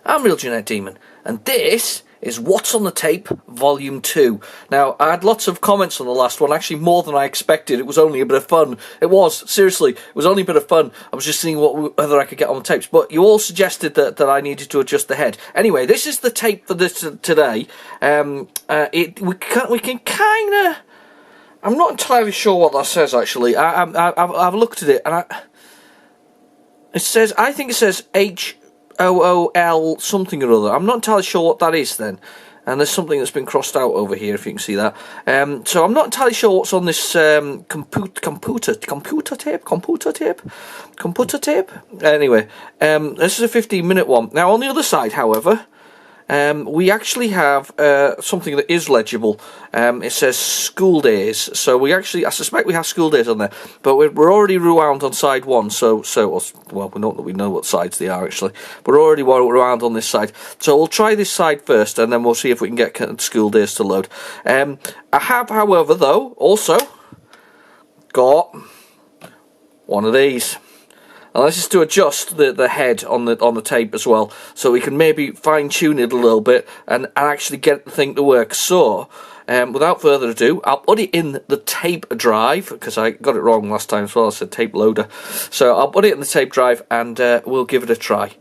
I'm Real Genetic Demon, and this is What's on the Tape, Volume 2. Now, I had lots of comments on the last one, actually more than I expected. It was only a bit of fun. It was, seriously, it was only a bit of fun. I was just seeing whether I could get on the tapes, but you all suggested that I needed to adjust the head. Anyway, this is the tape for this today. We can kind of... I'm not entirely sure what that says, actually. I've looked at it, and it says, I think it says HOOL something or other. I'm not entirely sure what that is then. And there's something that's been crossed out over here, if you can see that. So I'm not entirely sure what's on this computer tape. Anyway, this is a 15-minute one. Now, on the other side, however, we actually have something that is legible. It says school days, so I suspect we have school days on there, but we're already rewound on side 1, well, we know what sides they are actually, but we're already rewound on this side, so we'll try this side first, and then we'll see if we can get school days to load. I have, however, though, also got one of these. And this is to adjust the head on the tape as well, so we can maybe fine tune it a little bit and actually get the thing to work. So, without further ado, I'll put it in the tape drive, because I got it wrong last time as well. I said tape loader. So I'll put it in the tape drive and we'll give it a try.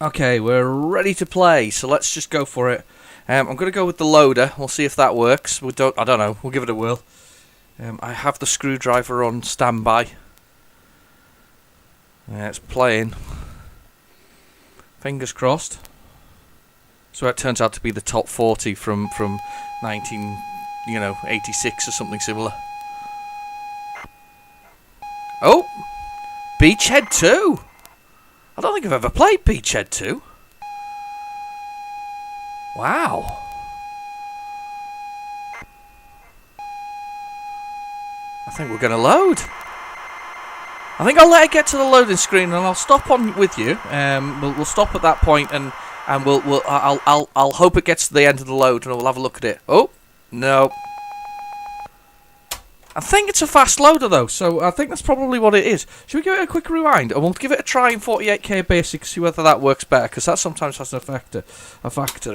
Okay, we're ready to play, so let's just go for it. I'm going to go with the loader. We'll see if that works. I don't know. We'll give it a whirl. I have the screwdriver on standby. It's playing. Fingers crossed. So it turns out to be the top 40 from 1986 or something similar. Oh, Beachhead 2. I don't think I've ever played Beachhead 2. Wow. I think we're going to load. I think I'll let it get to the loading screen and I'll stop on with you. We'll stop at that point and I'll hope it gets to the end of the load and we'll have a look at it. Oh, no. I think it's a fast loader though, so I think that's probably what it is. Should we give it a quick rewind and we'll give it a try in 48K basic, see whether that works better, because that sometimes has a factor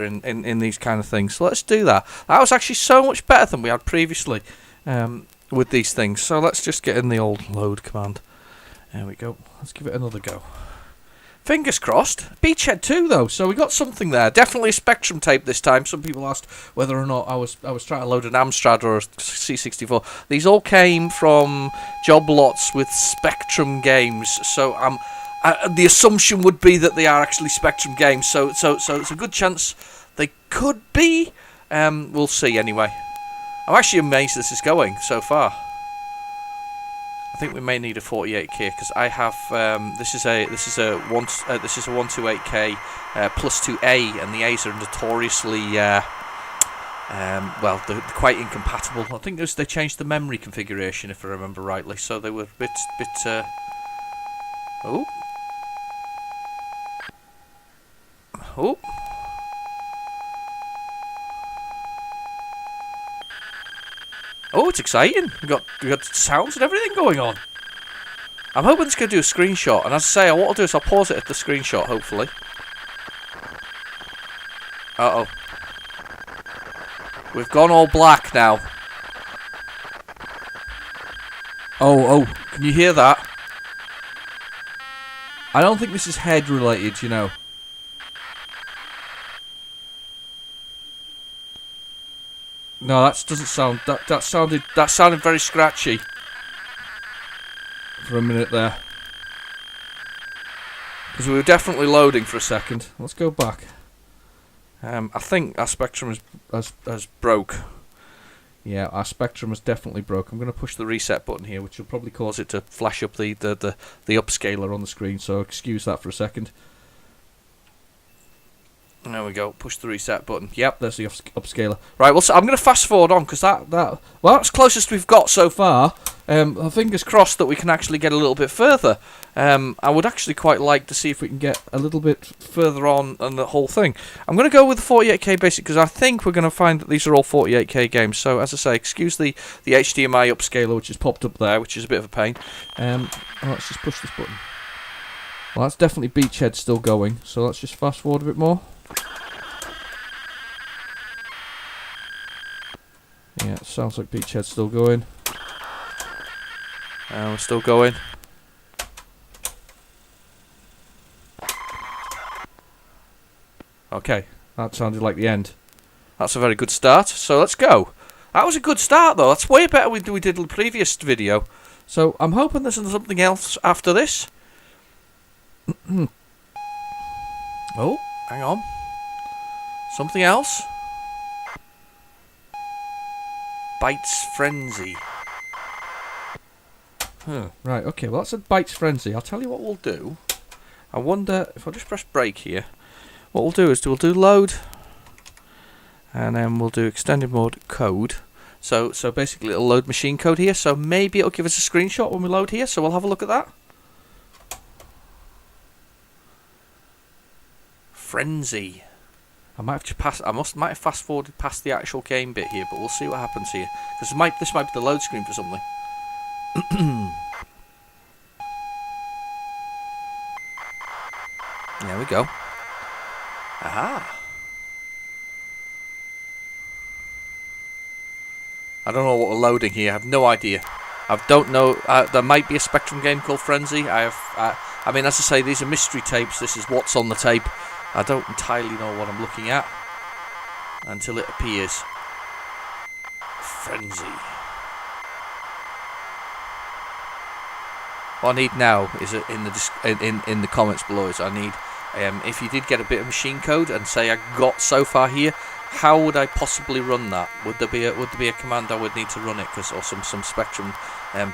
in these kind of things. So let's do that. That was actually so much better than we had previously with these things. So let's just get in the old load command. There we go. Let's give it another go. Fingers crossed. Beachhead 2 though, so we got something there. Definitely a Spectrum tape this time. Some people asked whether or not I was trying to load an Amstrad or a C64. These all came from job lots with Spectrum games, so the assumption would be that they are actually Spectrum games. So it's a good chance they could be. We'll see anyway. I'm actually amazed this is going so far. I think we may need a 48K because I have this is a 128K plus 2A, and the A's are notoriously they're quite incompatible. I think they changed the memory configuration if I remember rightly, so they were a bit Oh, it's exciting. We got sounds and everything going on. I'm hoping it's going to do a screenshot. And as I say, what I'll do is I'll pause it at the screenshot, hopefully. Uh-oh. We've gone all black now. Oh, can you hear that? I don't think this is head related, you know. No, that doesn't sound. That sounded very scratchy for a minute there, because we were definitely loading for a second. Let's go back. I think our Spectrum has broke. Yeah, our Spectrum has definitely broke. I'm going to push the reset button here, which will probably cause it to flash up the upscaler on the screen. So excuse that for a second. There we go. Push the reset button. Yep, there's the upscaler. Right, well, so I'm going to fast forward on because that's closest we've got so far. Fingers crossed that we can actually get a little bit further. I would actually quite like to see if we can get a little bit further on the whole thing. I'm going to go with the 48k basic because I think we're going to find that these are all 48k games. So as I say, excuse the HDMI upscaler which has popped up there, which is a bit of a pain. Let's just push this button. Well, that's definitely Beachhead still going. So let's just fast forward a bit more. Yeah, it sounds like Beachhead's still going. We're still going. Okay, that sounded like the end. That's a very good start, so let's go. That was a good start though, that's way better than we did in the previous video. So I'm hoping there's something else after this. Oh, hang on. Something else? Bites Frenzy. Right, okay, well that's a Bites Frenzy. I'll tell you what we'll do. I wonder if I just press break here. What we'll do is we'll do load, and then we'll do extended mode code. So basically it'll load machine code here. So maybe it'll give us a screenshot when we load here. So we'll have a look at that. Frenzy. I might have to pass. Might have fast forwarded past the actual game bit here, but we'll see what happens here because this might be the load screen for something. There we go. Aha. I don't know what we're loading here. I have no idea. I don't know. There might be a Spectrum game called Frenzy. I mean, as I say, these are mystery tapes. This is what's on the tape. I don't entirely know what I'm looking at until it appears. Frenzy. What I need now is in the comments below is I need if you did get a bit of machine code and say I got so far here, how would I possibly run that? Would there be a command I would need to run it, or some Spectrum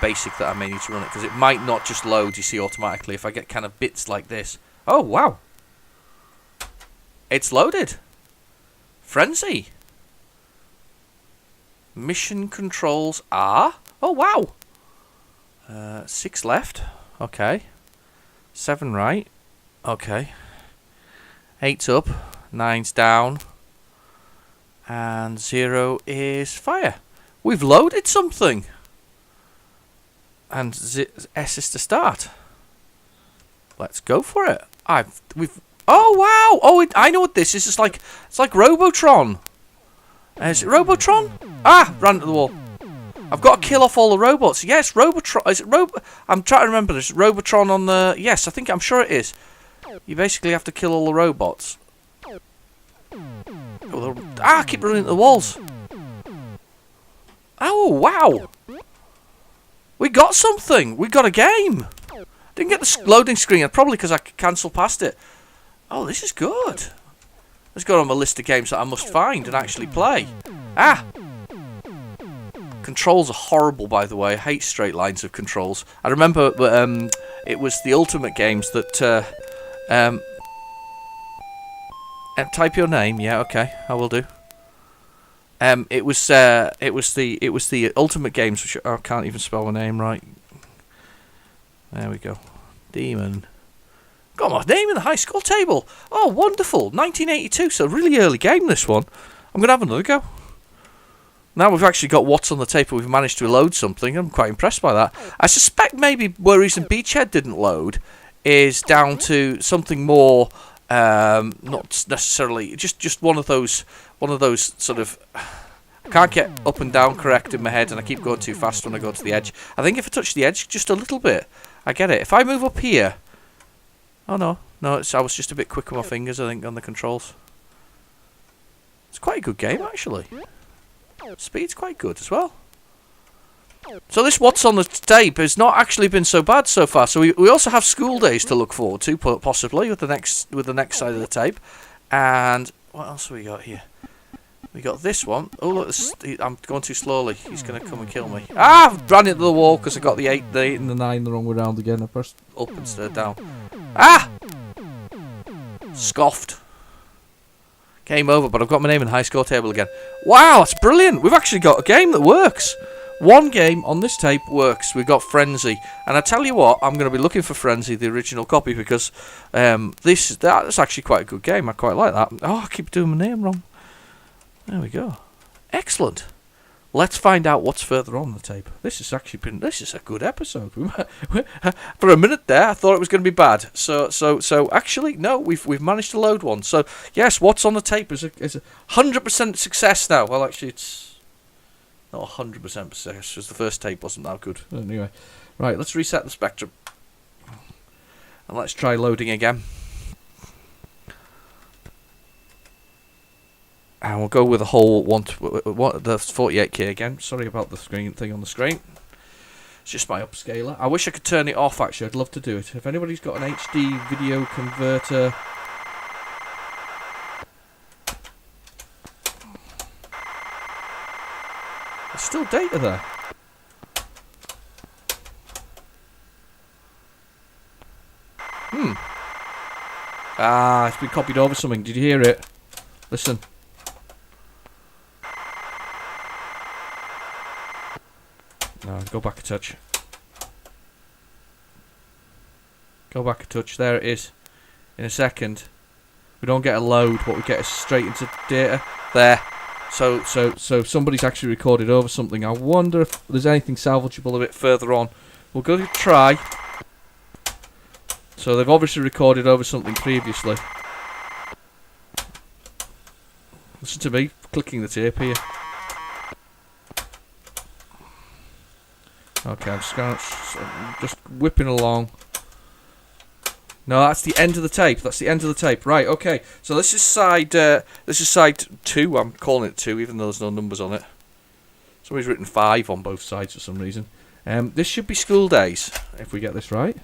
basic that I may need to run it, because it might not just load, you see, automatically if I get kind of bits like this. Oh wow, it's loaded. Frenzy. Mission controls are. Oh wow. 6 left. Okay. 7 right. Okay. 8's up. 9's down. And 0 is fire. We've loaded something. And S is to start. Let's go for it. Oh wow! Oh, I know what this is. It's like Robotron. Is it Robotron? Ah, ran into the wall. I've got to kill off all the robots. Yes, Robotron. Is it I'm trying to remember this. Robotron on the. Yes, I'm sure it is. You basically have to kill all the robots. I keep running into the walls. Oh wow! We got something. We got a game. Didn't get the loading screen. Probably because I cancelled past it. Oh, this is good. Let's go on my list of games that I must find and actually play. Ah! Controls are horrible, by the way. I hate straight lines of controls. I remember it was the Ultimate games that... type your name. Yeah, okay, I will do. It was the Ultimate games, which I can't even spell the name right. There we go. Demon. Got my name in the high score table. Oh, wonderful. 1982, so really early game, this one. I'm going to have another go. Now we've actually got what's on the tape and we've managed to load something. I'm quite impressed by that. I suspect maybe where reason Beachhead didn't load is down to something more, not necessarily, just one of those sort of... I can't get up and down correct in my head and I keep going too fast when I go to the edge. I think if I touch the edge just a little bit, I get it. If I move up here... Oh no, I was just a bit quick with my fingers, I think, on the controls. It's quite a good game, actually. Speed's quite good as well. So this what's on the tape has not actually been so bad so far. So we also have school days to look forward to, possibly, with the next side of the tape. And what else have we got here? We got this one. Oh look, I'm going too slowly. He's going to come and kill me. Ah! I've ran into the wall because I got the 8 and the 9 the wrong way round again. I pressed up instead of down. Ah! Scoffed. Game over, but I've got my name in the high score table again. Wow, that's brilliant. We've actually got a game that works. One game on this tape works. We got Frenzy, and I tell you what, I'm going to be looking for Frenzy, the original copy, because that's actually quite a good game. I quite like that. Oh, I keep doing my name wrong. There we go. Excellent. Let's find out what's further on the tape. This is a good episode. For a minute there, I thought it was going to be bad. So actually, no, we've managed to load one. So yes, what's on the tape is a 100% success now. Well, actually, it's not 100% success, because the first tape wasn't that good. Anyway, right, let's reset the Spectrum. And let's try loading again. And we'll go with the whole the 48K again. Sorry about the screen thing on the screen. It's just my upscaler. I wish I could turn it off, actually. I'd love to do it. If anybody's got an HD video converter... There's still data there. Ah, it's been copied over something. Did you hear it? Listen. No, go back a touch. Go back a touch. There it is. In a second. We don't get a load. What we get is straight into data. There. So somebody's actually recorded over something. I wonder if there's anything salvageable a bit further on. We'll go to try. So they've obviously recorded over something previously. Listen to me clicking the tape here. Okay, I'm just whipping along. No, that's the end of the tape. That's the end of the tape. Right, okay. So this is side 2. I'm calling it 2, even though there's no numbers on it. Somebody's written 5 on both sides for some reason. This should be School Days, if we get this right.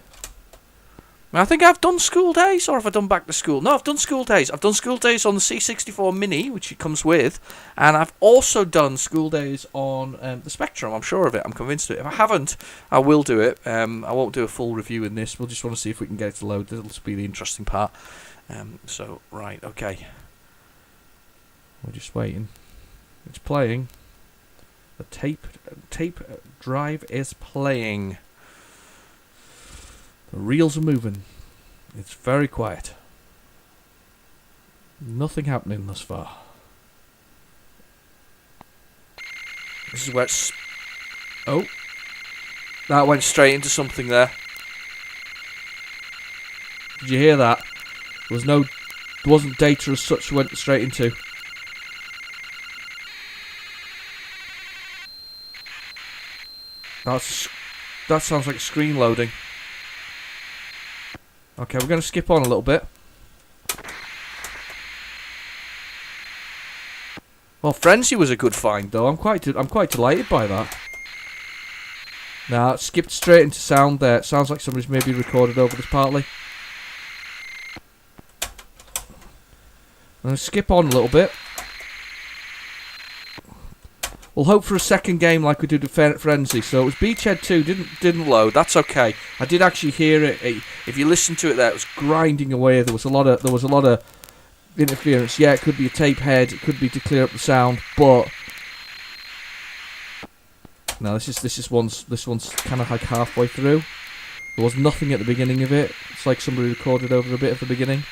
I think I've done School Days, or have I done Back to School? No, I've done School Days. I've done School Days on the C64 Mini, which it comes with, and I've also done School Days on the Spectrum. I'm sure of it. I'm convinced of it. If I haven't, I will do it. I won't do a full review in this. We'll just want to see if we can get it to load. That'll be the interesting part. So, right, okay. We're just waiting. It's playing. The tape drive is playing. The reels are moving. It's very quiet. Nothing happening thus far. This is where it's... Oh. That went straight into something there. Did you hear that? There wasn't data as such went straight into. That sounds like screen loading. Okay, we're going to skip on a little bit. Well, Frenzy was a good find, though. I'm quite delighted by that. Now, it skipped straight into sound there. It sounds like somebody's maybe recorded over this partly. I'm going to skip on a little bit. We'll hope for a second game like we did with Frenzy. So it was Beachhead 2, didn't load. That's okay. I did actually hear it. If you listen to it there, it was grinding away. There was a lot of interference. Yeah, it could be a tape head. It could be to clear up the sound, but no, this one's kind of like halfway through. There was nothing at the beginning of it. It's like somebody recorded over a bit of the beginning.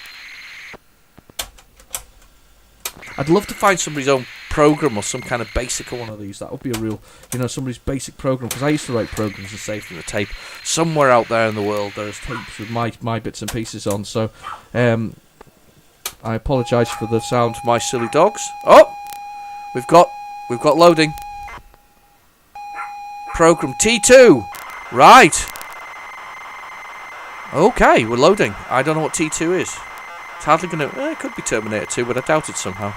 I'd love to find somebody's own program or some kind of basic one of these. That would be a real, somebody's basic program. Because I used to write programs and save them to tape. Somewhere out there in the world, there's tapes with my bits and pieces on. So, I apologise for the sound of my silly dogs. Oh, we've got loading. Program T2. Right. Okay, we're loading. I don't know what T2 is. It's hardly going to... it could be Terminator 2, but I doubt it somehow.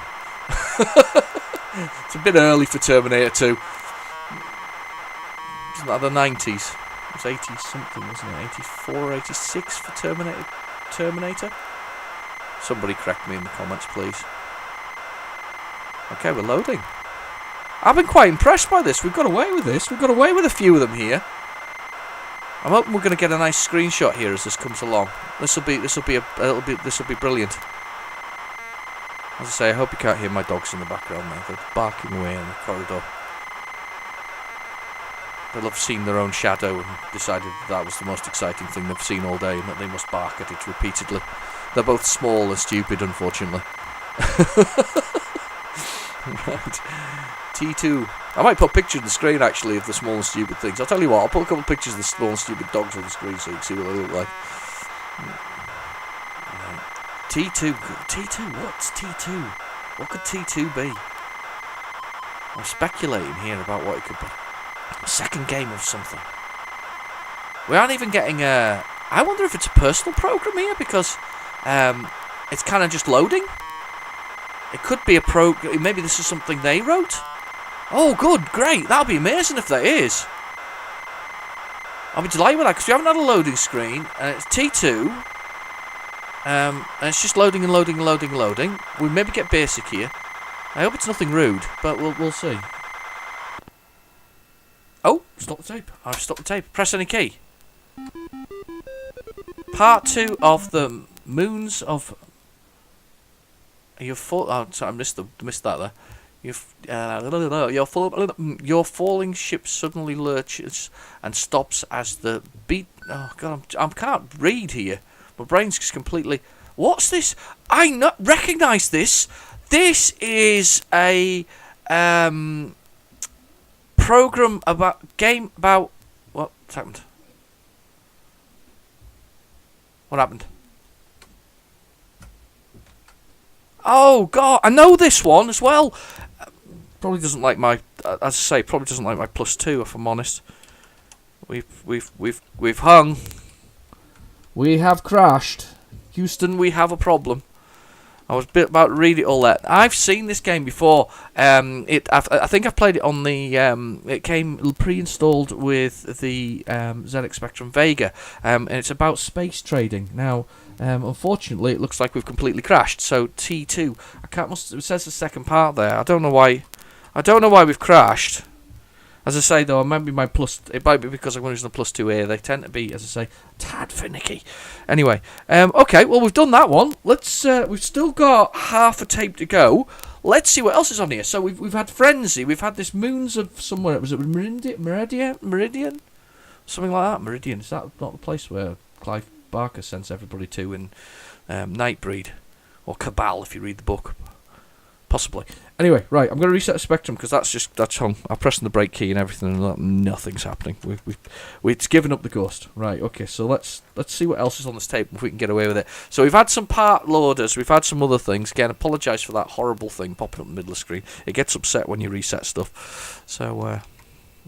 It's a bit early for Terminator 2. Isn't that the 90s? It was 80-something, wasn't it? 84 or 86 for Terminator? Somebody correct me in the comments, please. Okay, we're loading. I've been quite impressed by this. We've got away with this. We've got away with a few of them here. I'm hoping we're going to get a nice screenshot here as this comes along. This will be brilliant. As I say, I hope you can't hear my dogs in the background there. They're barking away in the corridor. they'll have seen their own shadow and decided that was the most exciting thing they've seen all day and that they must bark at it repeatedly. They're both small and stupid, unfortunately. Right. T2. I might put pictures on the screen, actually, of the small and stupid things. I'll tell you what, I'll put a couple of pictures of the small and stupid dogs on the screen so you can see what they look like. Right. T2. T2? What's T2? What could T2 be? I'm speculating here about what it could be. A second game of something. We aren't even getting a... I wonder if it's a personal program here, because it's kind of just loading. It could be a program. Maybe this is something they wrote. Oh, good, great. That'll be amazing if that is. I'll be delighted with that, because we haven't had a loading screen. It's T2. And it's just loading and loading and loading and loading. We maybe get basic here. I hope it's nothing rude, but we'll see. Oh, stop the tape. I've stopped the tape. Press any key. Part 2 of the Moons of... Oh, sorry, I missed that there. Your falling ship suddenly lurches and stops as the beat... Oh, God, I can't read here. My brain's just completely... What's this? I not recognise this. This is a program about... What's happened? What happened? Oh, God, I know this one as well. Probably doesn't like my... as I say, probably doesn't like my +2, if I'm honest. We've hung. We have crashed. Houston, we have a problem. I was about to read it all there. I've seen this game before. I think I've played it on the... it came pre-installed with the ZX Spectrum Vega. And it's about space trading. Now, unfortunately, it looks like we've completely crashed. So, T2. It says the second part there. I don't know why we've crashed. As I say, though, it might be because I'm using the +2A. They tend to be, as I say, a tad finicky. Anyway, okay, well, we've done that one. Let's. We've still got half a tape to go. Let's see what else is on here. So we've had Frenzy. We've had this Moons of somewhere. Was it Meridian? Something like that. Meridian. Is that not the place where Clive Barker sends everybody to in Nightbreed? Or Cabal, if you read the book. Possibly. Anyway, right, I'm going to reset the Spectrum because that's hung. I'm pressing the brake key and everything and nothing's happening. It's given up the ghost. Right, okay, so let's see what else is on this tape if we can get away with it. So we've had some part loaders, we've had some other things. Again, apologise for that horrible thing popping up in the middle of the screen. It gets upset when you reset stuff. So,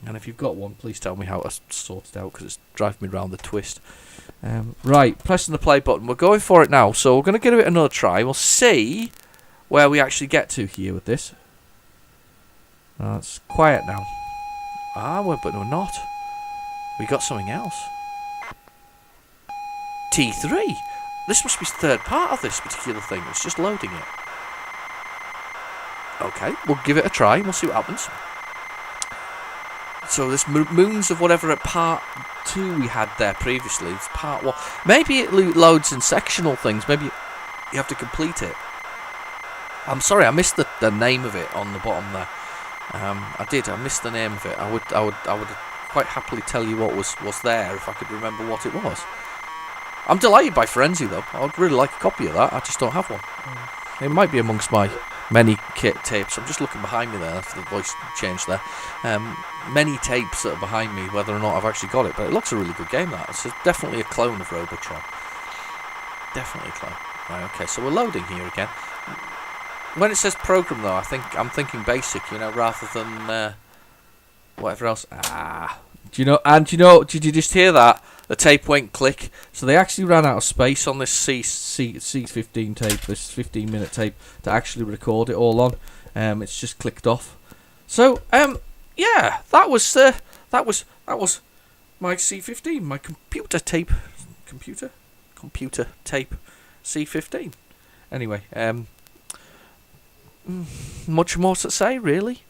and if you've got one, please tell me how to sort it out because it's driving me round the twist. Right, pressing the play button. We're going for it now, so we're going to give it another try. We'll see where we actually get to here with this. It's quiet now. But we're not. We got something else. T3. This must be the third part of this particular thing. It's just loading it. Okay, we'll give it a try and we'll see what happens. So this Moons of whatever at part 2 we had there previously. It's part 1. Maybe it loads in sectional things. Maybe you have to complete it. I'm sorry, I missed the name of it on the bottom there. I missed the name of it. I would quite happily tell you what was there if I could remember what it was. I'm delighted by Frenzy though. I'd really like a copy of that. I just don't have one. It might be amongst my many tapes. I'm just looking behind me there. That's the voice change there. Many tapes that are behind me, whether or not I've actually got it. But it looks a really good game, that. It's definitely a clone of Robotron. Definitely a clone. Right, okay, so we're loading here again. When it says program, though, I'm thinking basic, rather than whatever else. Did you just hear that? The tape went click. So they actually ran out of space on this C15 tape, this 15-minute tape, to actually record it all on. It's just clicked off. So, yeah, that was my C15, my computer tape C15. Anyway, much more to say, really,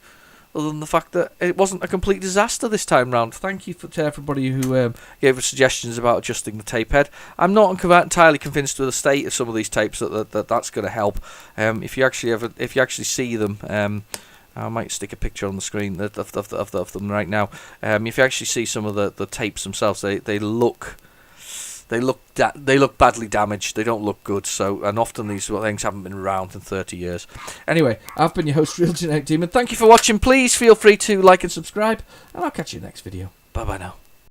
other than the fact that it wasn't a complete disaster this time round. Thank you to everybody who gave us suggestions about adjusting the tape head. I'm not entirely convinced with the state of some of these tapes that's going to help. If you actually see them, I might stick a picture on the screen of them right now. If you actually see some of the tapes themselves, they look badly damaged. They don't look good. So, and often these things haven't been around in 30 years. Anyway, I've been your host, Real Genetic Demon. Thank you for watching. Please feel free to like and subscribe, and I'll catch you in the next video. Bye bye now.